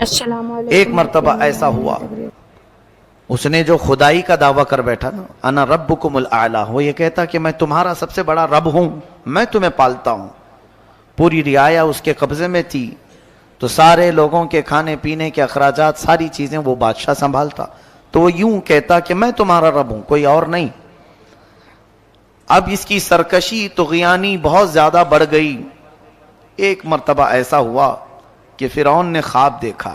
السلام علیکم۔ ایک مرتبہ ایسا ہوا، اس نے جو خدائی کا دعویٰ کر بیٹھا نا، انا ربکم الاعلی، وہ یہ کہتا کہ میں تمہارا سب سے بڑا رب ہوں، میں تمہیں پالتا ہوں، پوری رعایا اس کے قبضے میں تھی، تو سارے لوگوں کے کھانے پینے کے اخراجات، ساری چیزیں وہ بادشاہ سنبھالتا، تو وہ یوں کہتا کہ میں تمہارا رب ہوں، کوئی اور نہیں۔ اب اس کی سرکشی طغیانی بہت زیادہ بڑھ گئی۔ ایک مرتبہ ایسا ہوا کہ فرعون نے خواب دیکھا،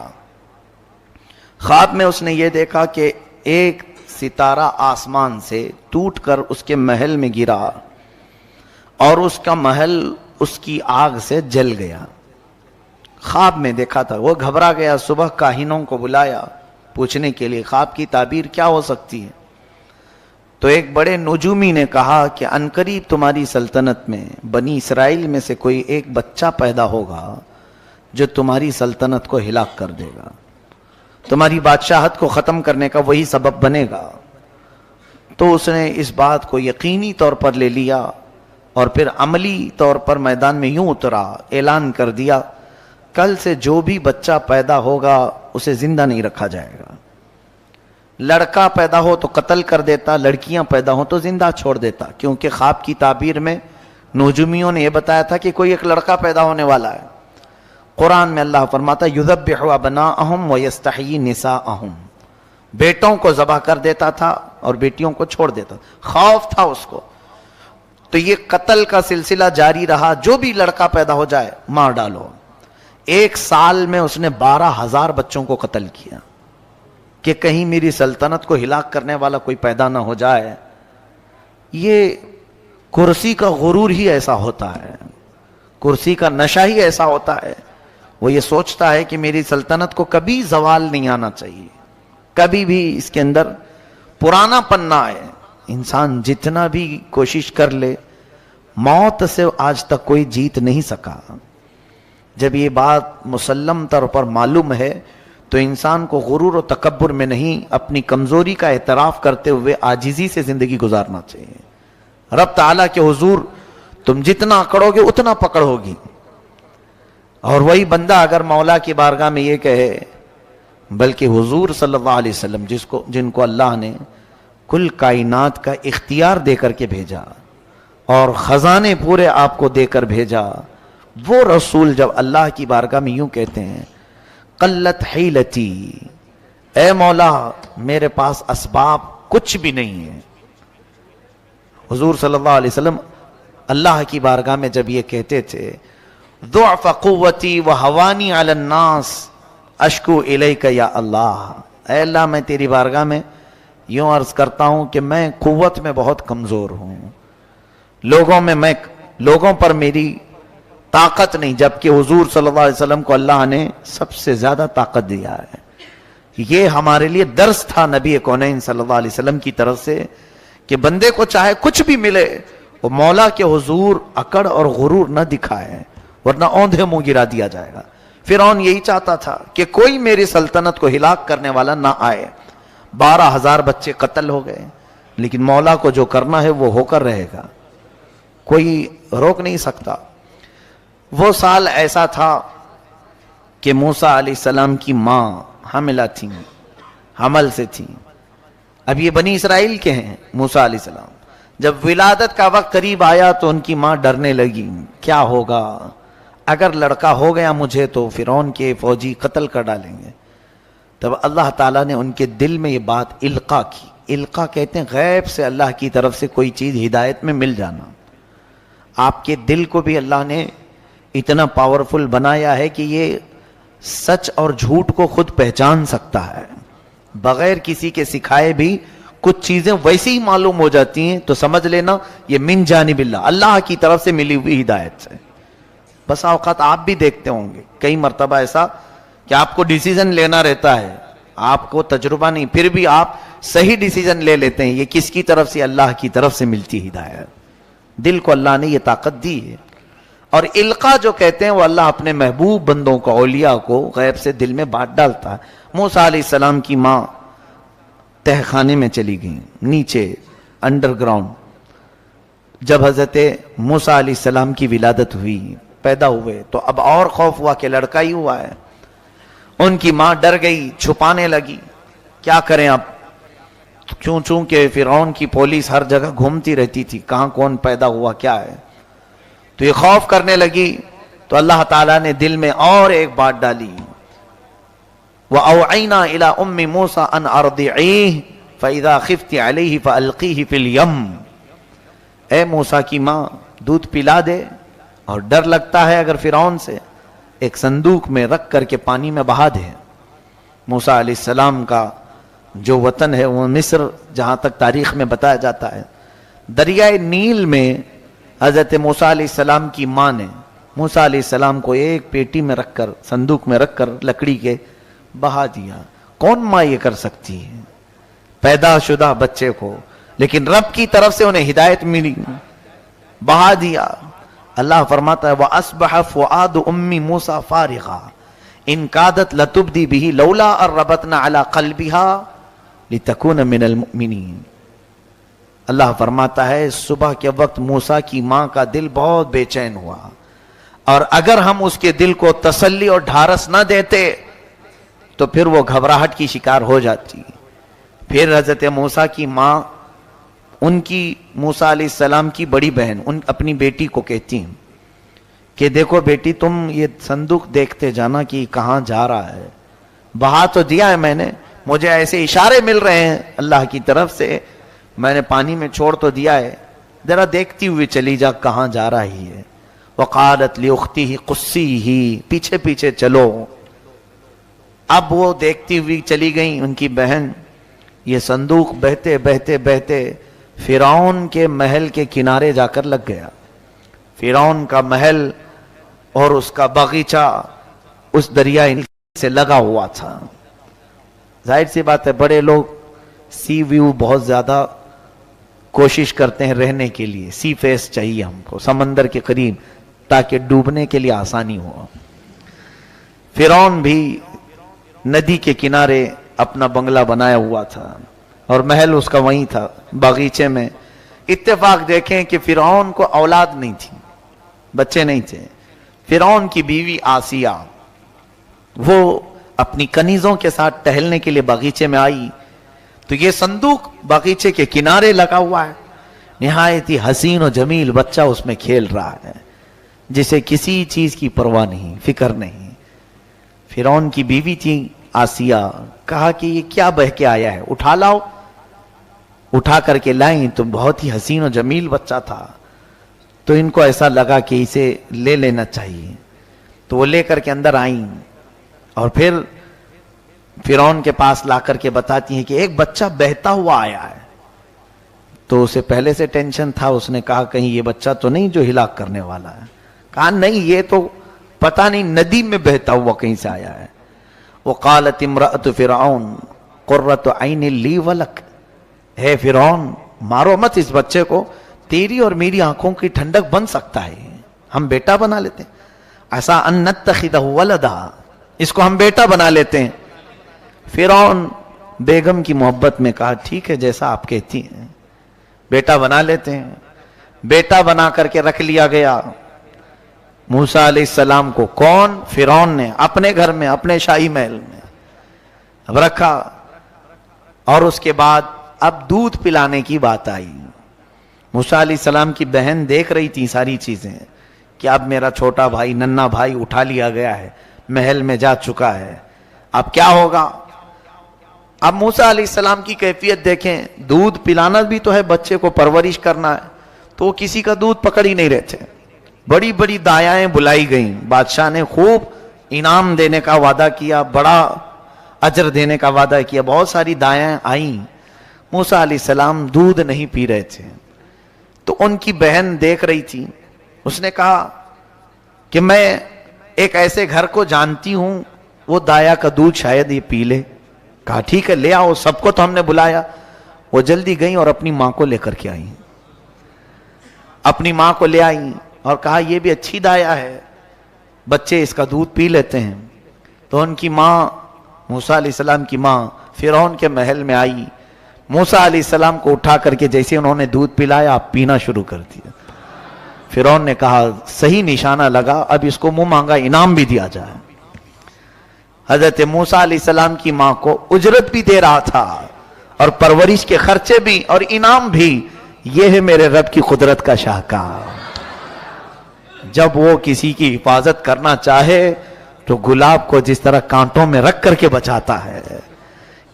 خواب میں اس نے یہ دیکھا کہ ایک ستارہ آسمان سے ٹوٹ کر اس کے محل میں گرا اور اس کا محل اس کی آگ سے جل گیا۔ خواب میں دیکھا تھا، وہ گھبرا گیا، صبح کاہنوں کو بلایا پوچھنے کے لیے خواب کی تعبیر کیا ہو سکتی ہے، تو ایک بڑے نجومی نے کہا کہ عنقریب تمہاری سلطنت میں بنی اسرائیل میں سے کوئی ایک بچہ پیدا ہوگا جو تمہاری سلطنت کو ہلاک کر دے گا، تمہاری بادشاہت کو ختم کرنے کا وہی سبب بنے گا۔ تو اس نے اس بات کو یقینی طور پر لے لیا اور پھر عملی طور پر میدان میں یوں اترا، اعلان کر دیا کل سے جو بھی بچہ پیدا ہوگا اسے زندہ نہیں رکھا جائے گا، لڑکا پیدا ہو تو قتل کر دیتا، لڑکیاں پیدا ہو تو زندہ چھوڑ دیتا، کیونکہ خواب کی تعبیر میں نجومیوں نے یہ بتایا تھا کہ کوئی ایک لڑکا پیدا ہونے والا ہے۔ قرآن میں اللہ فرماتا یذبح ابناءہم ویستحیی نساءہم، بیٹوں کو ذبح کر دیتا تھا اور بیٹیوں کو چھوڑ دیتا تھا، خوف تھا اس کو، تو یہ قتل کا سلسلہ جاری رہا، جو بھی لڑکا پیدا ہو جائے مار ڈالو۔ ایک سال میں اس نے 12,000 بچوں کو قتل کیا کہ کہیں میری سلطنت کو ہلاک کرنے والا کوئی پیدا نہ ہو جائے۔ یہ کرسی کا غرور ہی ایسا ہوتا ہے، کرسی کا نشہ ہی ایسا ہوتا ہے، وہ یہ سوچتا ہے کہ میری سلطنت کو کبھی زوال نہیں آنا چاہیے، کبھی بھی اس کے اندر پرانا پن نہ آئے۔ انسان جتنا بھی کوشش کر لے، موت سے آج تک کوئی جیت نہیں سکا۔ جب یہ بات مسلم طور پر معلوم ہے تو انسان کو غرور و تکبر میں نہیں، اپنی کمزوری کا اعتراف کرتے ہوئے عاجزی سے زندگی گزارنا چاہیے۔ رب تعالیٰ کے حضور تم جتنا اکڑو گے اتنا پکڑ ہوگی، اور وہی بندہ اگر مولا کی بارگاہ میں یہ کہے، بلکہ حضور صلی اللہ علیہ وسلم جن کو اللہ نے کل کائنات کا اختیار دے کر کے بھیجا اور خزانے پورے آپ کو دے کر بھیجا، وہ رسول جب اللہ کی بارگاہ میں یوں کہتے ہیں قلت حیلتی، اے مولا میرے پاس اسباب کچھ بھی نہیں ہے۔ حضور صلی اللہ علیہ وسلم اللہ کی بارگاہ میں جب یہ کہتے تھے ضعف قوتی وحوانی علی الناس اشکو الیک یا اللہ، اے اللہ میں تیری بارگاہ میں یوں عرض کرتا ہوں کہ میں قوت میں بہت کمزور ہوں، لوگوں پر میری طاقت نہیں، جبکہ حضور صلی اللہ علیہ وسلم کو اللہ نے سب سے زیادہ طاقت دیا ہے۔ یہ ہمارے لیے درس تھا نبی کونین صلی اللہ علیہ وسلم کی طرف سے کہ بندے کو چاہے کچھ بھی ملے وہ مولا کے حضور اکڑ اور غرور نہ دکھائے، ورنہ اوندھے منہ گرا دیا جائے گا۔ فرعون یہی چاہتا تھا کہ کوئی میری سلطنت کو ہلاک کرنے والا نہ آئے۔ 12,000 بچے قتل ہو گئے، لیکن مولا کو جو کرنا ہے وہ ہو کر رہے گا، کوئی روک نہیں سکتا۔ وہ سال ایسا تھا کہ موسیٰ علیہ السلام کی ماں حاملہ تھیں، حمل سے تھیں۔ اب یہ بنی اسرائیل کے ہیں موسیٰ علیہ السلام، جب ولادت کا وقت قریب آیا تو ان کی ماں ڈرنے لگی، کیا ہوگا اگر لڑکا ہو گیا مجھے تو فرعون کے فوجی قتل کر ڈالیں گے۔ تب اللہ تعالیٰ نے ان کے دل میں یہ بات القا کی۔ القا کہتے ہیں غیب سے اللہ کی طرف سے کوئی چیز ہدایت میں مل جانا۔ آپ کے دل کو بھی اللہ نے اتنا پاورفل بنایا ہے کہ یہ سچ اور جھوٹ کو خود پہچان سکتا ہے، بغیر کسی کے سکھائے بھی کچھ چیزیں ویسے ہی معلوم ہو جاتی ہیں، تو سمجھ لینا یہ من جانب اللہ کی طرف سے ملی ہوئی ہدایت سے۔ بس اوقات آپ بھی دیکھتے ہوں گے کئی مرتبہ ایسا کہ آپ کو ڈیسیزن لینا رہتا ہے، آپ کو تجربہ نہیں، پھر بھی آپ صحیح ڈیسیزن لے لیتے ہیں۔ یہ کس کی طرف سے؟ اللہ کی طرف سے ملتی ہدایت۔ دل کو اللہ نے یہ طاقت دی ہے۔ اور القا جو کہتے ہیں وہ اللہ اپنے محبوب بندوں کو، اولیاء کو غیب سے دل میں بات ڈالتا ہے۔ موسیٰ علیہ السلام کی ماں تہ خانے میں چلی گئیں، نیچے انڈر گراؤنڈ۔ جب حضرت موسیٰ علیہ السلام کی ولادت ہوئی، پیدا ہوئے، تو اب اور خوف ہوا کہ لڑکا ہی ہوا ہے، ان کی ماں ڈر گئی، چھپانے لگی، کیا کریں اب؟ چونکہ فرعون کی پولیس ہر جگہ گھومتی رہتی تھی، کہاں کون پیدا ہوا کیا ہے، تو یہ خوف کرنے لگی. تو اللہ تعالیٰ نے دل میں اور ایک بات ڈالی، وَأَوْعَيْنَا إِلَىٰ أُمِّ مُوسَىٰ أَنْ أَرْضِعِيهِ فَإِذَا خِفْتِ عَلَيْهِ فَأَلْقِيهِ فِي الْيَمِّ. اے موسیٰ کی ماں دودھ پلا دے، اور ڈر لگتا ہے اگر فرعون سے، ایک صندوق میں رکھ کر کے پانی میں بہا دے. موسیٰ علیہ السلام کا جو وطن ہے وہ مصر، جہاں تک تاریخ میں بتایا جاتا ہے، دریائے نیل میں حضرت موسیٰ علیہ السلام کی ماں نے موسیٰ علیہ السلام کو ایک پیٹی میں رکھ کر، صندوق میں رکھ کر لکڑی کے بہا دیا. کون ماں یہ کر سکتی ہے پیدا شدہ بچے کو؟ لیکن رب کی طرف سے انہیں ہدایت ملی، بہا دیا. اللہ فرماتا ہے وَأَصْبَحَ فُؤَادُ أُمِّ مُوسَىٰ فَارِغًا إِن كَادَتْ لَتُبْدِي بِهِ لَوْلَا أَن رَّبَطْنَا عَلَىٰ قَلْبِهَا لِتَكُونَ مِنَ الْمُؤْمِنِينَ. اللہ فرماتا ہے صبح کے وقت موسیٰ کی ماں کا دل بہت بے چین ہوا، اور اگر ہم اس کے دل کو تسلی اور ڈھارس نہ دیتے تو پھر وہ گھبراہٹ کی شکار ہو جاتی. پھر حضرت موسیٰ کی ماں ان کی موسیٰ علیہ السلام کی بڑی بہن اپنی بیٹی کو کہتی ہیں کہ دیکھو بیٹی، تم یہ صندوق دیکھتے جانا کہ کہاں جا رہا ہے. بہا تو دیا ہے میں نے، مجھے ایسے اشارے مل رہے ہیں اللہ کی طرف سے، میں نے پانی میں چھوڑ تو دیا ہے، ذرا دیکھتی ہوئی چلی جا کہاں جا رہی ہے. وقالت لأختہ قصیہ، پیچھے پیچھے چلو. اب وہ دیکھتی ہوئی چلی گئیں ان کی بہن. یہ صندوق بہتے بہتے بہتے فرعون کے محل کے کنارے جا کر لگ گیا. فرعون کا محل اور اس کا باغیچہ اس دریائے سے لگا ہوا تھا. ظاہر سی بات ہے بڑے لوگ سی ویو بہت زیادہ کوشش کرتے ہیں رہنے کے لیے، سی فیس چاہیے ہم کو، سمندر کے قریب، تاکہ ڈوبنے کے لیے آسانی ہو. فرعون بھی ندی کے کنارے اپنا بنگلہ بنایا ہوا تھا اور محل اس کا وہیں تھا باغیچے میں. اتفاق دیکھیں کہ فرعون کو اولاد نہیں تھی، بچے نہیں تھے. فرعون کی بیوی آسیہ وہ اپنی کنیزوں کے ساتھ ٹہلنے کے لیے باغیچے میں آئی تو یہ صندوق باغیچے کے کنارے لگا ہوا ہے. نہایت ہی حسین و جمیل بچہ اس میں کھیل رہا ہے، جسے کسی چیز کی پرواہ نہیں، فکر نہیں. فرعون کی بیوی تھی آسیہ، کہا کہ یہ کیا بہ کے آیا ہے، اٹھا لاؤ. اٹھا کر کے لائیں تو بہت ہی حسین و جمیل بچہ تھا، تو ان کو ایسا لگا کہ اسے لے لینا چاہیے. تو وہ لے کر کے اندر آئیں اور پھر فرعون کے پاس لا کر کے بتاتی ہیں کہ ایک بچہ بہتا ہوا آیا ہے. تو اسے پہلے سے ٹینشن تھا، اس نے کہا کہیں یہ بچہ تو نہیں جو ہلاک کرنے والا ہے. کہا نہیں، یہ تو پتہ نہیں ندی میں بہتا ہوا کہیں سے آیا ہے. وقالت امرأة فرعون قرۃ عین لی ولک. ہے فرعون مارو مت اس بچے کو، تیری اور میری آنکھوں کی ٹھنڈک بن سکتا ہے، ہم بیٹا بنا لیتے ہیں. عسیٰ ان نتخذہ ولدا، اس کو ہم بیٹا بنا لیتے ہیں. فرعون بیگم کی محبت میں کہا ٹھیک ہے جیسا آپ کہتی ہیں، بیٹا بنا لیتے ہیں. بیٹا بنا کر کے رکھ لیا گیا موسیٰ علیہ السلام کو. کون؟ فرعون نے اپنے گھر میں، اپنے شاہی محل میں اب رکھا. اور اس کے بعد اب دودھ پلانے کی بات آئی. موسیٰ علیہ السلام کی بہن دیکھ رہی تھی ساری چیزیں کہ اب میرا چھوٹا بھائی، ننھا بھائی اٹھا لیا گیا ہے، محل میں جا چکا ہے، اب کیا ہوگا. اب موسیٰ علیہ السلام کی کیفیت دیکھیں، دودھ پلانا بھی تو ہے، بچے کو پرورش کرنا ہے، تو وہ کسی کا دودھ پکڑ ہی نہیں رہتے. بڑی بڑی دایائیں بلائی گئیں، بادشاہ نے خوب انعام دینے کا وعدہ کیا، بڑا اجر دینے کا وعدہ کیا. بہت ساری دایائیں آئیں، موسیٰ علیہ السلام دودھ نہیں پی رہے تھے. تو ان کی بہن دیکھ رہی تھی، اس نے کہا کہ میں ایک ایسے گھر کو جانتی ہوں وہ دایا کا دودھ شاید یہ پی لے. کہا ٹھیک ہے لے آؤ، سب کو تو ہم نے بلایا. وہ جلدی گئیں اور اپنی ماں کو لے کر کے آئیں، اپنی ماں کو لے آئیں اور کہا یہ بھی اچھی دایا ہے، بچے اس کا دودھ پی لیتے ہیں. تو ان کی ماں، موسیٰ علیہ السلام کی ماں فرعون کے محل میں آئی. موسیٰ علیہ السلام کو اٹھا کر کے جیسے انہوں نے دودھ پلایا آپ پینا شروع کر دیا. فرعون نے کہا صحیح نشانہ لگا، اب اس کو منہ مانگا انعام بھی دیا جائے. حضرت موسیٰ علیہ السلام کی ماں کو اجرت بھی دے رہا تھا اور پرورش کے خرچے بھی اور انعام بھی. یہ ہے میرے رب کی قدرت کا شاہکار. جب وہ کسی کی حفاظت کرنا چاہے تو گلاب کو جس طرح کانٹوں میں رکھ کر کے بچاتا ہے،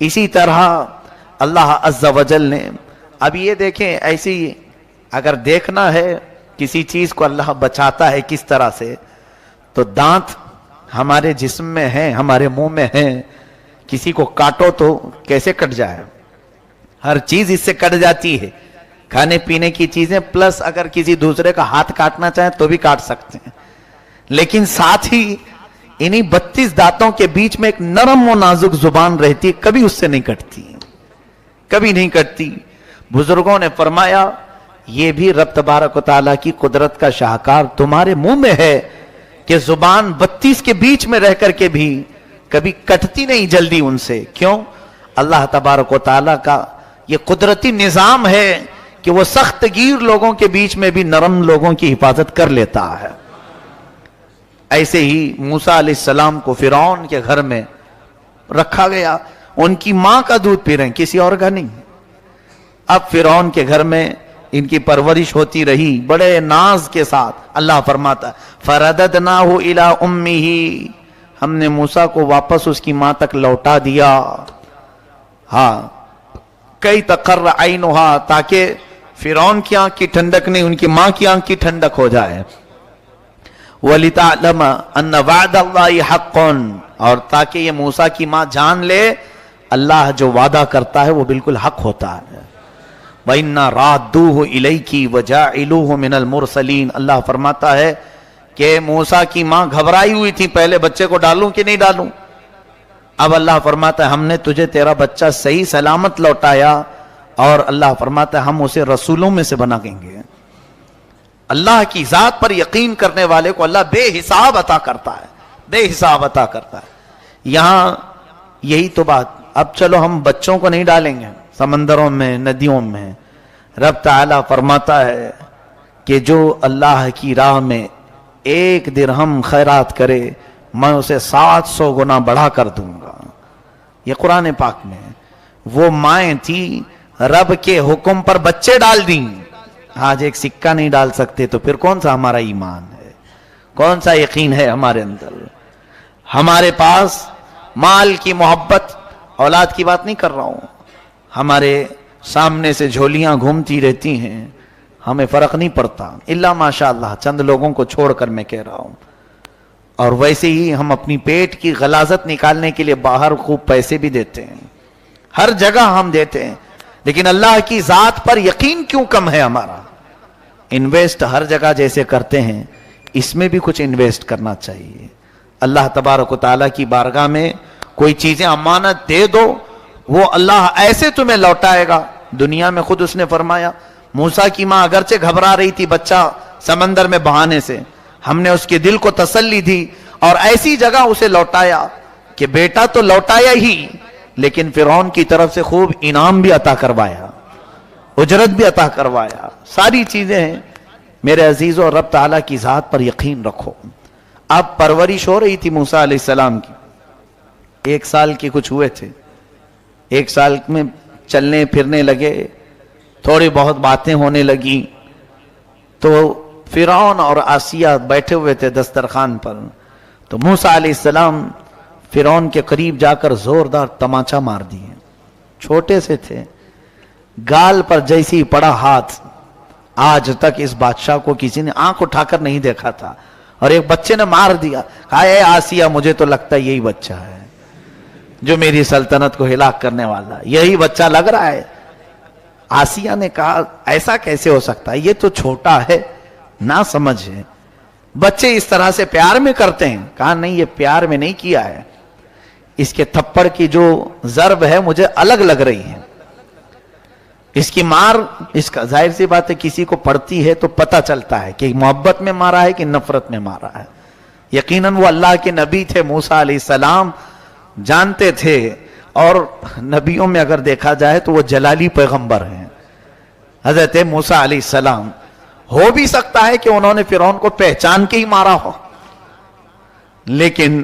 اسی طرح اللہ عز و جل نے. اب یہ دیکھیں، ایسی اگر دیکھنا ہے کسی چیز کو اللہ بچاتا ہے کس طرح سے، تو دانت ہمارے جسم میں ہیں، ہمارے منہ میں ہیں. کسی کو کاٹو تو کیسے کٹ جائے؟ ہر چیز اس سے کٹ جاتی ہے، کھانے پینے کی چیزیں، پلس اگر کسی دوسرے کا ہاتھ کاٹنا چاہیں تو بھی کاٹ سکتے ہیں. لیکن ساتھ ہی انہی 32 دانتوں کے بیچ میں ایک نرم و نازک زبان رہتی ہے، کبھی اس سے نہیں کٹتی، کبھی نہیں کٹتی. بزرگوں نے فرمایا یہ بھی رب تبارک و تعالیٰ کی قدرت کا شاہکار تمہارے منہ میں ہے کہ زبان 32 کے بیچ میں رہ کر کے بھی کبھی کٹتی نہیں جلدی ان سے. کیوں؟ اللہ تبارک و تعالیٰ کا یہ قدرتی نظام ہے کہ وہ سخت گیر لوگوں کے بیچ میں بھی نرم لوگوں کی حفاظت کر لیتا ہے. ایسے ہی موسیٰ علیہ السلام کو فرعون کے گھر میں رکھا گیا. ان کی ماں کا دودھ پی رہے ہیں، کسی اور کا نہیں. اب فرعون کے گھر میں ان کی پرورش ہوتی رہی بڑے ناز کے ساتھ. اللہ فرماتا فَرَدَدْنَاهُ إِلَىٰ أُمِّهِ، ہم نے موسیٰ کو واپس اس کی ماں تک لوٹا دیا. ہاں، کئی تقر عینها، تاکہ فرعون کی آنکھ کی ٹھنڈک نہیں، ان کی ماں کی آنکھ کی ٹھنڈک ہو جائے. وَلِتَعْلَمَ أَنَّ وَعْدَ اللَّهِ حَقٌّ، اور تاکہ یہ موسیٰ کی ماں جان لے اللہ جو وعدہ کرتا ہے وہ بالکل حق ہوتا ہے. وَإِنَّا رَادُّوهُ إِلَيْكِ وَجَاعِلُوهُ مِنَ الْمُرْسَلِينَ. اللہ فرماتا ہے کہ موسیٰ کی ماں گھبرائی ہوئی تھی پہلے بچے کو ڈالوں کہ نہیں ڈالوں. اب اللہ فرماتا ہے ہم نے تجھے تیرا بچہ صحیح سلامت لوٹایا، اور اللہ فرماتا ہے ہم اسے رسولوں میں سے بنا دیں گے. اللہ کی ذات پر یقین کرنے والے کو اللہ بے حساب عطا کرتا ہے، بے حساب عطا کرتا ہے. یہاں یہی تو بات. اب چلو ہم بچوں کو نہیں ڈالیں گے سمندروں میں، ندیوں میں. رب تعالیٰ فرماتا ہے کہ جو اللہ کی راہ میں 1 درہم خیرات کرے میں اسے 700 گنا بڑھا کر دوں گا. یہ قرآن پاک میں. وہ مائیں تھی رب کے حکم پر بچے ڈال دیں. آج ایک سکہ نہیں ڈال سکتے تو پھر کون سا ہمارا ایمان ہے، کون سا یقین ہے ہمارے اندر؟ ہمارے پاس مال کی محبت، اولاد کی بات نہیں کر رہا ہوں، ہمارے سامنے سے جھولیاں گھومتی رہتی ہیں، ہمیں فرق نہیں پڑتا الا ماشاءاللہ چند لوگوں کو چھوڑ کر میں کہہ رہا ہوں. اور ویسے ہی ہم اپنی پیٹ کی غلاظت نکالنے کے لیے باہر خوب پیسے بھی دیتے ہیں، ہر جگہ ہم دیتے ہیں، لیکن اللہ کی ذات پر یقین کیوں کم ہے ہمارا؟ انویسٹ ہر جگہ جیسے کرتے ہیں اس میں بھی کچھ انویسٹ کرنا چاہیے. اللہ تبارک و تعالیٰ کی بارگاہ میں کوئی چیزیں امانت دے دو، وہ اللہ ایسے تمہیں لوٹائے گا. دنیا میں خود اس نے فرمایا موسیٰ کی ماں اگرچہ گھبرا رہی تھی بچہ سمندر میں بہانے سے، ہم نے اس کے دل کو تسلی دی اور ایسی جگہ اسے لوٹایا کہ بیٹا تو لوٹایا ہی، لیکن فرعون کی طرف سے خوب انعام بھی عطا کروایا، اجرت بھی عطا کروایا. ساری چیزیں ہیں. میرے عزیزو، رب تعالیٰ کی ذات پر یقین رکھو. اب پرورش ہو رہی تھی موسیٰ علیہ السلام کی. 1 سال کے کچھ ہوئے تھے. 1 سال میں چلنے پھرنے لگے، تھوڑی بہت باتیں ہونے لگی. تو فرعون اور آسیہ بیٹھے ہوئے تھے دسترخوان پر. تو موسیٰ علیہ السلام فرعون کے قریب جا کر زوردار تماچا مار دیے. چھوٹے سے تھے، گال پر جیسی ہی پڑا ہاتھ. آج تک اس بادشاہ کو کسی نے آنکھ اٹھا کر نہیں دیکھا تھا، اور ایک بچے نے مار دیا. کہا اے آسیہ، مجھے تو لگتا ہے یہی بچہ ہے جو میری سلطنت کو ہلاک کرنے والا، یہی بچہ لگ رہا ہے. آسیہ نے کہا ایسا کیسے ہو سکتا ہے، یہ تو چھوٹا ہے، نہ سمجھ ہے، بچے اس طرح سے پیار میں کرتے ہیں. کہا نہیں، یہ پیار میں نہیں کیا ہے، اس کے تھپڑ کی جو ضرب ہے مجھے الگ لگ رہی ہے. اس کی مار، اس کا ظاہر سی بات ہے کسی کو پڑتی ہے تو پتہ چلتا ہے کہ محبت میں مارا ہے کہ نفرت میں مارا ہے. یقیناً وہ اللہ کے نبی تھے موسیٰ علیہ السلام، جانتے تھے. اور نبیوں میں اگر دیکھا جائے تو وہ جلالی پیغمبر ہیں حضرت موسیٰ علیہ السلام. ہو بھی سکتا ہے کہ انہوں نے فرعون کو پہچان کے ہی مارا ہو، لیکن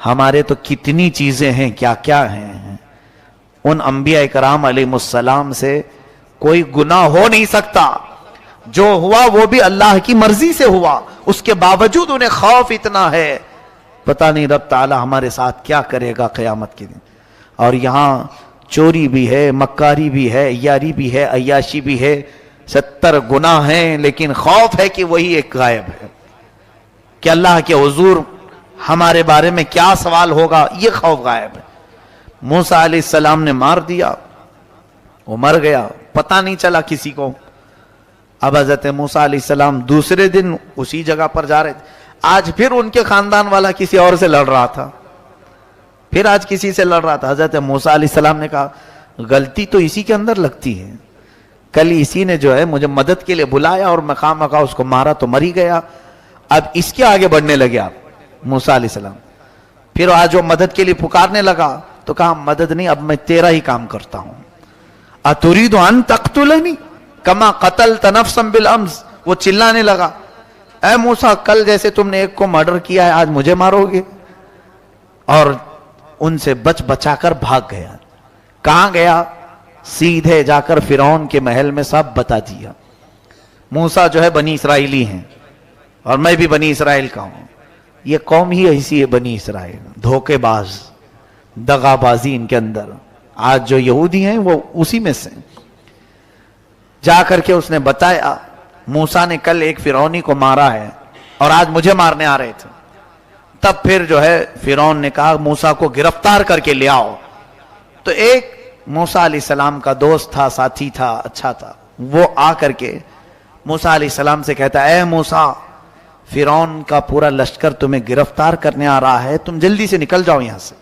ہمارے تو کتنی چیزیں ہیں، کیا کیا ہیں. ان انبیاء کرام علیہ السلام سے کوئی گناہ ہو نہیں سکتا. جو ہوا وہ بھی اللہ کی مرضی سے ہوا، اس کے باوجود انہیں خوف اتنا ہے، پتہ نہیں رب تعالی ہمارے ساتھ کیا کرے گا قیامت کے دن. اور یہاں چوری بھی ہے، مکاری بھی ہے، یاری بھی ہے، عیاشی بھی ہے، 70 گناہ ہیں، لیکن خوف ہے کہ وہی ایک غائب ہے کہ اللہ کے حضور ہمارے بارے میں کیا سوال ہوگا، یہ خوف غائب ہے. موسیٰ علیہ السلام نے مار دیا، وہ مر گیا، پتہ نہیں چلا کسی کو. اب حضرت موسیٰ علیہ السلام دوسرے دن اسی جگہ پر جا رہے تھے. آج پھر ان کے خاندان والا کسی اور سے لڑ رہا تھا، پھر آج کسی سے لڑ رہا تھا. حضرت موسیٰ علیہ السلام نے کہا غلطی تو اسی کے اندر لگتی ہے، کل اسی نے جو ہے مجھے مدد کے لیے بلایا اور مقام مقام اس کو مارا تو مری گیا، اب اس کے آگے بڑھنے لگے آپ موسیٰ علیہ السلام. پھر آج وہ مدد کے لیے پکارنے لگا تو کہا مدد نہیں، اب میں تیرا ہی کام کرتا ہوں. اتريد ان تقتلنی کما قتلت نفسا بالامس. وہ چلانے لگا اے موسیٰ کل جیسے تم نے ایک کو مرڈر کیا ہے آج مجھے مارو گے. اور ان سے بچ بچا کر بھاگ گیا. کہاں گیا؟ سیدھے جا کر فرعون کے محل میں سب بتا دیا. موسیٰ جو ہے بنی اسرائیلی ہیں اور میں بھی بنی اسرائیل کا ہوں. یہ قوم ہی ایسی ہے بنی اسرائیل، دھوکے باز، دغا بازی ان کے اندر. آج جو یہودی ہیں وہ اسی میں سے. جا کر کے اس نے بتایا موسیٰ نے کل ایک فرعونی کو مارا ہے اور آج مجھے مارنے آ رہے تھے. تب پھر جو ہے فرعون نے کہا موسیٰ کو گرفتار کر کے لے آؤ. تو ایک موسیٰ علیہ السلام کا دوست تھا، ساتھی تھا، اچھا تھا، وہ آ کر کے موسیٰ علیہ السلام سے کہتا اے موسیٰ فرعون کا پورا لشکر تمہیں گرفتار کرنے آ رہا ہے، تم جلدی سے نکل جاؤ یہاں سے.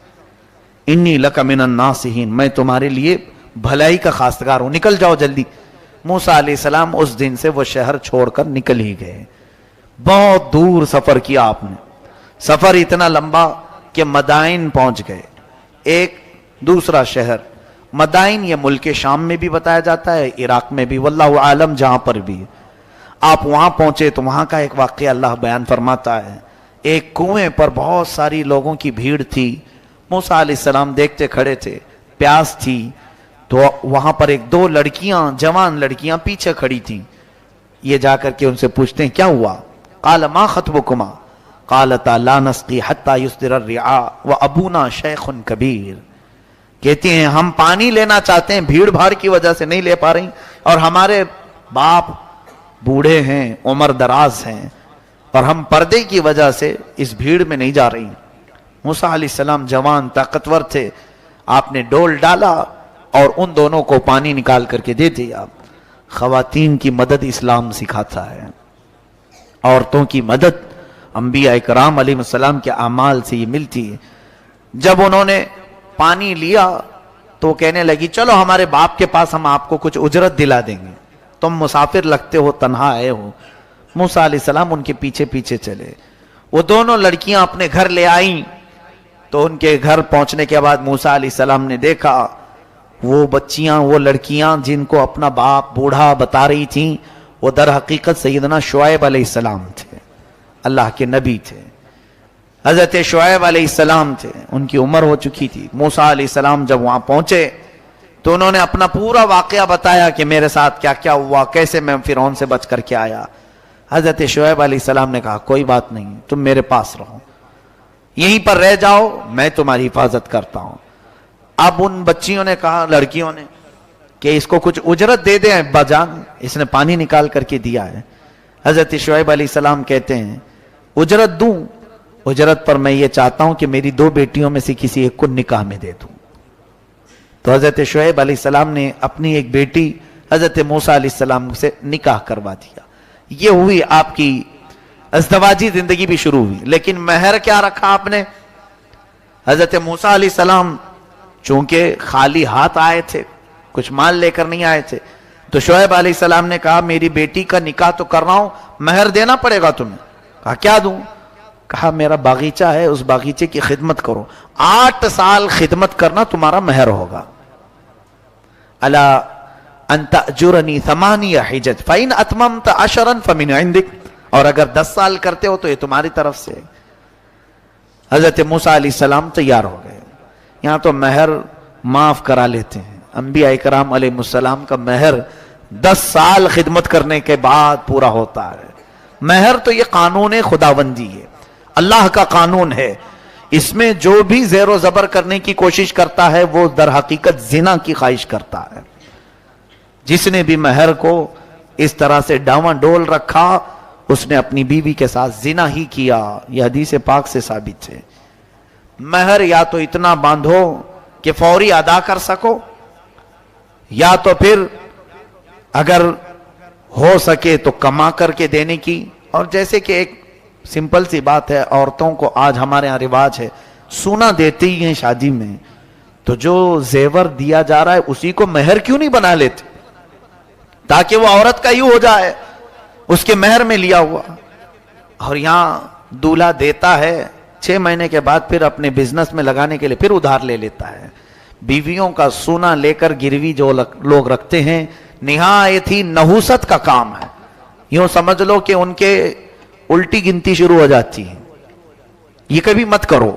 انی لک من الناصحین، میں تمہارے لیے بھلائی کا خواستگار ہوں، نکل جاؤ جلدی. موسیٰ علیہ السلام اس دن سے وہ شہر چھوڑ کر نکل ہی گئے. بہت دور سفر کیا آپ نے، سفر اتنا لمبا کہ مدائن پہنچ گئے. ایک دوسرا شہر مدائن، یہ ملک شام میں بھی بتایا جاتا ہے، عراق میں بھی، واللہ عالم جہاں پر بھی. آپ وہاں پہنچے تو وہاں کا ایک واقعہ اللہ بیان فرماتا ہے. ایک کنویں پر بہت ساری لوگوں کی بھیڑ تھی. موسیٰ علیہ السلام دیکھتے کھڑے تھے، پیاس تھی، تو وہاں پر ایک دو لڑکیاں، جوان لڑکیاں پیچھے کھڑی تھیں. یہ جا کر کے ان سے پوچھتے ہیں کیا ہوا؟ قال ما خطبکما قالتا لا نسقی حتی یصدر الرعاء وابونا شیخ کبیر. کہتی ہیں ہم پانی لینا چاہتے ہیں، بھیڑ بھاڑ کی وجہ سے نہیں لے پا رہی، اور ہمارے باپ بوڑھے ہیں، عمر دراز ہیں، اور ہم پردے کی وجہ سے اس بھیڑ میں نہیں جا رہی. موسیٰ علیہ السلام جوان طاقتور تھے، آپ نے ڈول ڈالا اور ان دونوں کو پانی نکال کر کے دے دیا. خواتین کی مدد اسلام سکھاتا ہے، عورتوں کی مدد انبیاء کرام علیہ السلام کے اعمال سے یہ ملتی ہے. جب انہوں نے پانی لیا تو وہ کہنے لگی چلو ہمارے باپ کے پاس ہم آپ کو کچھ اجرت دلا دیں گے، تم مسافر لگتے ہو، تنہا آئے ہو. موسیٰ علیہ السلام ان کے پیچھے پیچھے چلے. وہ دونوں لڑکیاں اپنے گھر لے آئیں تو ان کے گھر پہنچنے کے بعد موسیٰ علیہ السلام نے دیکھا وہ بچیاں، وہ لڑکیاں جن کو اپنا باپ بوڑھا بتا رہی تھیں، وہ در حقیقت سیدنا شعیب علیہ السلام تھے، اللہ کے نبی تھے. حضرت شعیب علیہ السلام تھے، ان کی عمر ہو چکی تھی. موسیٰ علیہ السلام جب وہاں پہنچے تو انہوں نے اپنا پورا واقعہ بتایا کہ میرے ساتھ کیا کیا ہوا، کیسے میں فرعون سے بچ کر کے آیا. حضرت شعیب علیہ السلام نے کہا کوئی بات نہیں، تم میرے پاس رہو، یہیں پر رہ جاؤ، میں تمہاری حفاظت کرتا ہوں. اب ان بچیوں نے کہا، لڑکیوں نے، کہ اس کو کچھ اجرت دے دیں ابا جان، اس نے پانی نکال کر کے دیا ہے. حضرت شعیب علیہ السلام کہتے ہیں اجرت دوں؟ اجرت پر میں یہ چاہتا ہوں کہ میری 2 بیٹیوں میں سے کسی ایک کو نکاح میں دے دوں. تو حضرت شعیب علیہ السلام نے اپنی ایک بیٹی حضرت موسیٰ علیہ السلام سے نکاح کروا دیا. یہ ہوئی آپ کی ازدواجی زندگی بھی شروع ہوئی. لیکن مہر کیا رکھا آپ نے؟ حضرت موسیٰ علیہ السلام چونکہ خالی ہاتھ آئے تھے، کچھ مال لے کر نہیں آئے تھے، تو شعیب علیہ السلام نے کہا میری بیٹی کا نکاح تو کر رہا ہوں، مہر دینا پڑے گا تمہیں. کہا کیا دوں؟ کہا میرا باغیچہ ہے، اس باغیچے کی خدمت کرو، 8 سال خدمت کرنا تمہارا مہر ہوگا. الا ان تأجرنی 8 حجج فإن اتممت 10 فمن عندک. اور اگر 10 سال کرتے ہو تو یہ تمہاری طرف سے. حضرت موسیٰ علیہ السلام تیار ہو گئے. یہاں تو مہر معاف کرا لیتے ہیں. انبیاء کرام علیہ السلام کا مہر 10 سال خدمت کرنے کے بعد پورا ہوتا ہے. مہر تو یہ قانون خداوندی ہے، اللہ کا قانون ہے. اس میں جو بھی زیر و زبر کرنے کی کوشش کرتا ہے وہ در حقیقت زنا کی خواہش کرتا ہے. جس نے بھی مہر کو اس طرح سے ڈاواں ڈول رکھا اس نے اپنی بیوی کے ساتھ زنا ہی کیا. یہ حدیث پاک سے ثابت ہے. مہر یا تو اتنا باندھو کہ فوری ادا کر سکو، یا تو پھر اگر ہو سکے تو کما کر کے دینے کی. اور جیسے کہ ایک سمپل سی بات ہے، عورتوں کو آج ہمارے یہاں رواج ہے سونا دیتے ہی ہیں شادی میں، تو جو زیور دیا جا رہا ہے اسی کو مہر کیوں نہیں بنا لیتے تاکہ وہ عورت کا ہی ہو جائے، اس کے مہر میں لیا ہوا. اور یہاں دولہا دیتا ہے 6 مہینے کے بعد پھر اپنے بزنس میں لگانے کے لیے پھر ادھار لے لیتا ہے. بیویوں کا سونا لے کر گروی جو لوگ رکھتے ہیں نہایت ہی نحوست کا کام ہے. یوں سمجھ لو کہ ان کے الٹی گنتی شروع ہو جاتی ہے. یہ کبھی مت کرو.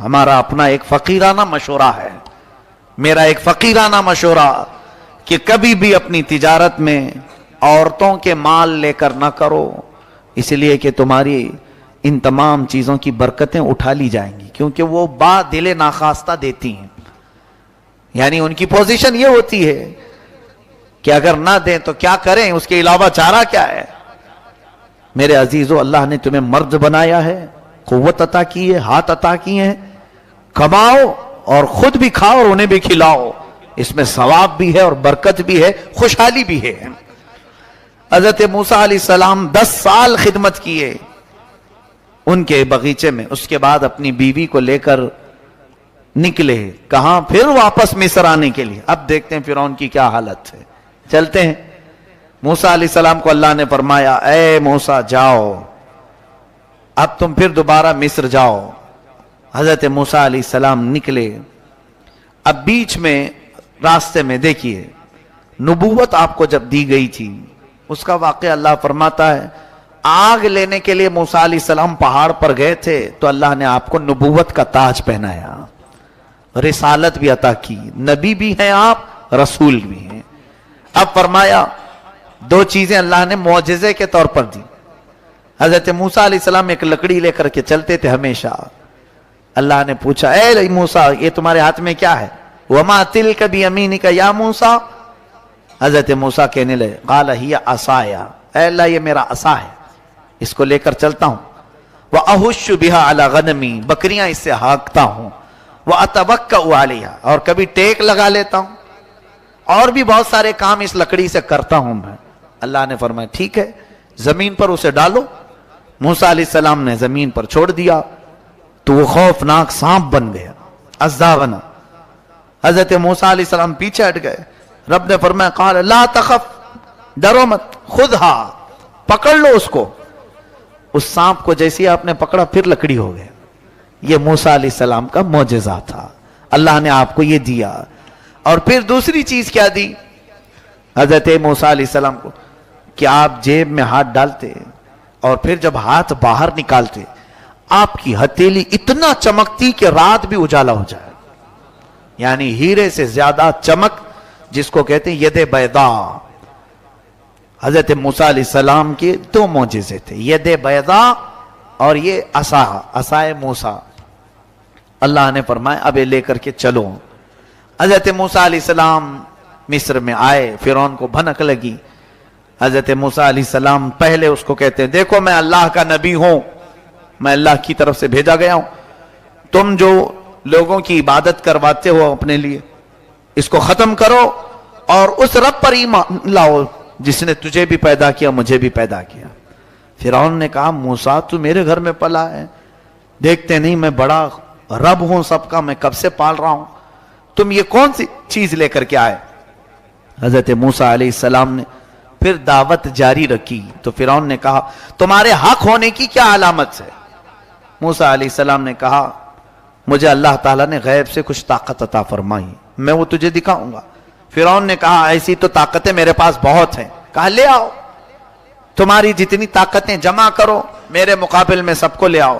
ہمارا اپنا ایک فقیرانہ مشورہ ہے، میرا ایک فقیرانہ مشورہ کہ کبھی بھی اپنی تجارت میں عورتوں کے مال لے کر نہ کرو، اس لیے کہ تمہاری ان تمام چیزوں کی برکتیں اٹھا لی جائیں گی، کیونکہ وہ با دل ناخواستہ دیتی ہیں. یعنی ان کی پوزیشن یہ ہوتی ہے کہ اگر نہ دیں تو کیا کریں، اس کے علاوہ چارہ کیا ہے. میرے عزیزو، اللہ نے تمہیں مرد بنایا ہے، قوت عطا کی ہے، ہاتھ عطا کیے ہیں، کماؤ اور خود بھی کھاؤ اور انہیں بھی کھلاؤ. اس میں ثواب بھی ہے اور برکت بھی ہے، خوشحالی بھی ہے. حضرت موسیٰ علیہ السلام 10 سال خدمت کیے ان کے بغیچے میں. اس کے بعد اپنی بیوی کو لے کر نکلے کہاں؟ پھر واپس مصر آنے کے لیے. اب دیکھتے ہیں فرعون کی کیا حالت ہے. چلتے ہیں. موسیٰ علیہ السلام کو اللہ نے فرمایا اے موسیٰ جاؤ، اب تم پھر دوبارہ مصر جاؤ. حضرت موسیٰ علیہ السلام نکلے. اب بیچ میں راستے میں دیکھیے نبوت آپ کو جب دی گئی تھی اس کا واقعہ اللہ فرماتا ہے آگ لینے کے لیے موسیٰ علیہ السلام پہاڑ پر گئے تھے تو اللہ نے آپ کو نبوت کا تاج پہنایا، رسالت بھی عطا کی. نبی بھی ہیں آپ، رسول بھی ہیں. اب فرمایا 2 چیزیں اللہ نے معجزے کے طور پر دی. حضرت موسیٰ علیہ السلام ایک لکڑی لے کر کے چلتے تھے ہمیشہ. اللہ نے پوچھا اے موسیٰ یہ تمہارے ہاتھ میں کیا ہے؟ وما تلک بیمینک یا موسیٰ. حضرت موسیٰ کہنے لگے قال ہی عصایا، اے اللہ یہ میرا عصا ہے، اس کو لے کر چلتا ہوں. وأحش بها على غنمی، بکریاں اس سے ہانکتا ہوں. وأتوکأ علیہا، اور کبھی ٹیک لگا لیتا ہوں. اور بھی بہت سارے کام اس لکڑی سے کرتا ہوں میں. اللہ نے فرمایا ٹھیک ہے زمین پر اسے ڈالو. موسیٰ علیہ السلام نے زمین پر چھوڑ دیا تو وہ خوفناک سانپ بن گیا، ازداغنا. حضرت موسیٰ علیہ السلام پیچھے ہٹ گئے. رب نے فرمایا قال لا تخف، ڈرو مت، خودھا، پکڑ لو اس کو. اس سانپ کو جیسے آپ نے پکڑا پھر لکڑی ہو گیا. یہ موسیٰ علیہ السلام کا معجزہ تھا، اللہ نے آپ کو یہ دیا. اور پھر دوسری چیز کیا دی حضرت موسیٰ علیہ السلام کو کہ آپ جیب میں ہاتھ ڈالتے اور پھر جب ہاتھ باہر نکالتے آپ کی ہتھیلی اتنا چمکتی کہ رات بھی اجالا ہو جائے. یعنی ہیرے سے زیادہ چمک، جس کو کہتے ہیں ید بیضاء. حضرت موسیٰ علیہ السلام کے 2 معجزے تھے، ید بیضاء اور یہ عصائے موسیٰ. اللہ نے فرمایا اب یہ لے کر کے چلو. حضرت موسیٰ علیہ السلام مصر میں آئے. فرعون کو بھنک لگی. حضرت موسیٰ علیہ السلام پہلے اس کو کہتے ہیں دیکھو میں اللہ کا نبی ہوں، میں اللہ کی طرف سے بھیجا گیا ہوں. تم جو لوگوں کی عبادت کرواتے ہو اپنے لیے اس کو ختم کرو اور اس رب پر ایمان لاؤ جس نے تجھے بھی پیدا کیا مجھے بھی پیدا کیا. فرعون نے کہا موسیٰ تو میرے گھر میں پلا ہے، دیکھتے نہیں میں بڑا رب ہوں سب کا، میں کب سے پال رہا ہوں، تم یہ کون سی چیز لے کر کے آئے؟ حضرت موسیٰ علیہ السلام نے پھر دعوت جاری رکھی. تو فرعون نے کہا تمہارے حق ہونے کی کیا علامت ہے؟ موسیٰ علیہ السلام نے کہا مجھے اللہ تعالیٰ نے غیب سے کچھ طاقت عطا فرمائی، میں وہ تجھے دکھاؤں گا. فرعون نے کہا ایسی تو طاقتیں میرے پاس بہت ہیں. کہا لے آؤ، تمہاری جتنی طاقتیں جمع کرو میرے مقابل میں سب کو لے آؤ.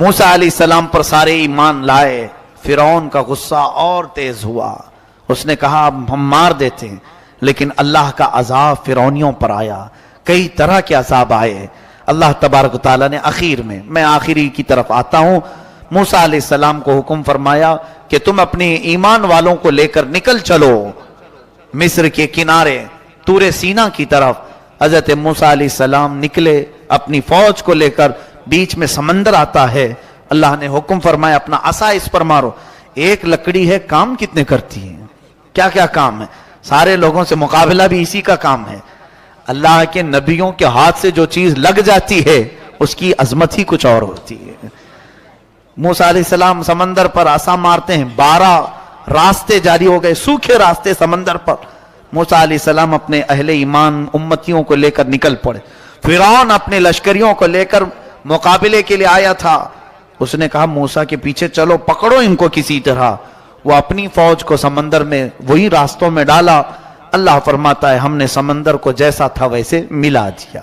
موسیٰ علیہ السلام پر سارے ایمان لائے. فرعون کا غصہ اور تیز ہوا. اس نے کہا اب ہم مار دیتے ہیں، لیکن اللہ کا عذاب فرعونیوں پر آیا. کئی طرح کے عذاب آئے. اللہ تبارک و تعالیٰ نے آخر میں آخری کی طرف آتا ہوں، موسیٰ علیہ السلام کو حکم فرمایا کہ تم اپنے ایمان والوں کو لے کر نکل چلو مصر کے کنارے طور سینا کی طرف. حضرت موسیٰ علیہ السلام نکلے اپنی فوج کو لے کر. بیچ میں سمندر آتا ہے. اللہ نے حکم فرمایا اپنا عصا اس پر مارو. ایک لکڑی ہے، کام کتنے کرتی ہے، کیا کیا کام ہے. سارے لوگوں سے مقابلہ بھی اسی کا کام ہے. اللہ کے نبیوں کے ہاتھ سے جو چیز لگ جاتی ہے اس کی عظمت ہی کچھ اور ہوتی ہے. موسیٰ علیہ السلام سمندر پر عصا مارتے ہیں. 12 راستے جاری ہو گئے، سوکھے راستے سمندر پر. موسیٰ علیہ السلام اپنے اہل ایمان امتیوں کو لے کر نکل پڑے. فرعون اپنے لشکریوں کو لے کر مقابلے کے لیے آیا تھا. اس نے کہا موسیٰ کے پیچھے چلو، پکڑو ان کو کسی طرح. وہ اپنی فوج کو سمندر میں وہی راستوں میں ڈالا. اللہ فرماتا ہے ہم نے سمندر کو جیسا تھا ویسے ملا دیا.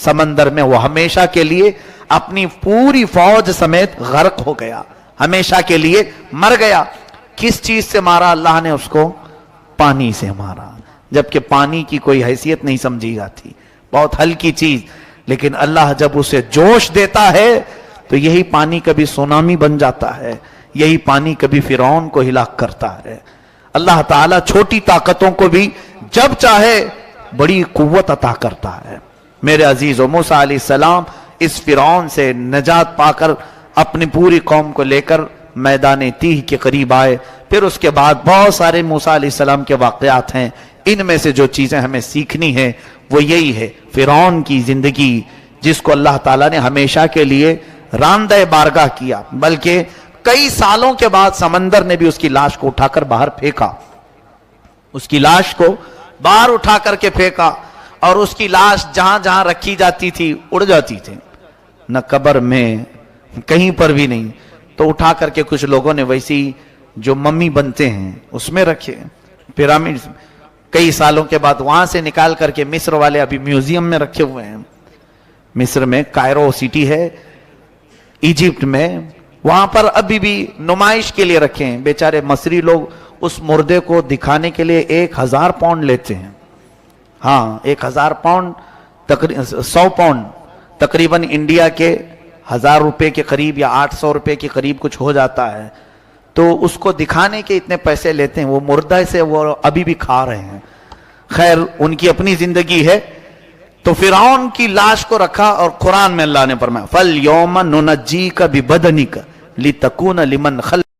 سمندر میں وہ ہمیشہ کے لیے اپنی پوری فوج سمیت غرق ہو گیا، ہمیشہ کے لیے مر گیا. کس چیز سے مارا اللہ نے اس کو؟ پانی سے مارا. جبکہ پانی کی کوئی حیثیت نہیں سمجھی جاتی، بہت ہلکی چیز. لیکن اللہ جب اسے جوش دیتا ہے تو یہی پانی کبھی سونامی بن جاتا ہے، یہی پانی کبھی فرعون کو ہلاک کرتا ہے. اللہ تعالیٰ چھوٹی طاقتوں کو بھی جب چاہے بڑی قوت عطا کرتا ہے. میرے عزیزو، موسیٰ علیہ السلام اس فرعون سے نجات پا کر اپنی پوری قوم کو لے کر میدان تیہ کے قریب آئے. پھر اس کے بعد بہت سارے موسیٰ علیہ السلام کے واقعات ہیں. ان میں سے جو چیزیں ہمیں سیکھنی ہے وہ یہی ہے، فرعون کی زندگی جس کو اللہ تعالیٰ نے ہمیشہ کے لیے راندہ بارگاہ کیا، بلکہ کئی سالوں کے بعد سمندر نے بھی اس کی لاش کو اٹھا کر باہر پھینکا. اس کی لاش کو باہر اٹھا کر کے پھینکا، اور اس کی لاش جہاں جہاں رکھی جاتی تھی اڑ جاتی تھی، نہ قبر میں کہیں پر بھی نہیں. تو اٹھا کر کے کچھ لوگوں نے ویسی جو ممی بنتے ہیں اس میں رکھے پیرامڈ. کئی سالوں کے بعد وہاں سے نکال کر کے مصر والے ابھی میوزیم میں رکھے ہوئے ہیں. مصر میں کائرو سٹی ہے ایجپٹ میں، وہاں پر ابھی بھی نمائش کے لیے رکھے ہیں. بیچارے مصری لوگ اس مردے کو دکھانے کے لیے 1000 پاؤنڈ لیتے ہیں. ہاں 1000 پاؤنڈ 100 پاؤنڈ تقریباً انڈیا کے 1000 روپے کے قریب یا 800 روپے کے قریب کچھ ہو جاتا ہے. تو اس کو دکھانے کے اتنے پیسے لیتے ہیں. وہ مردہ سے وہ ابھی بھی کھا رہے ہیں. خیر ان کی اپنی زندگی ہے. تو فرعون کی لاش کو رکھا، اور قرآن میں اللہ نے فرمایا فَالْيَوْمَ نُنَجِّيكَ بِبَدَنِكَ لِتَكُونَ لِمَنْ خَلْفَكَ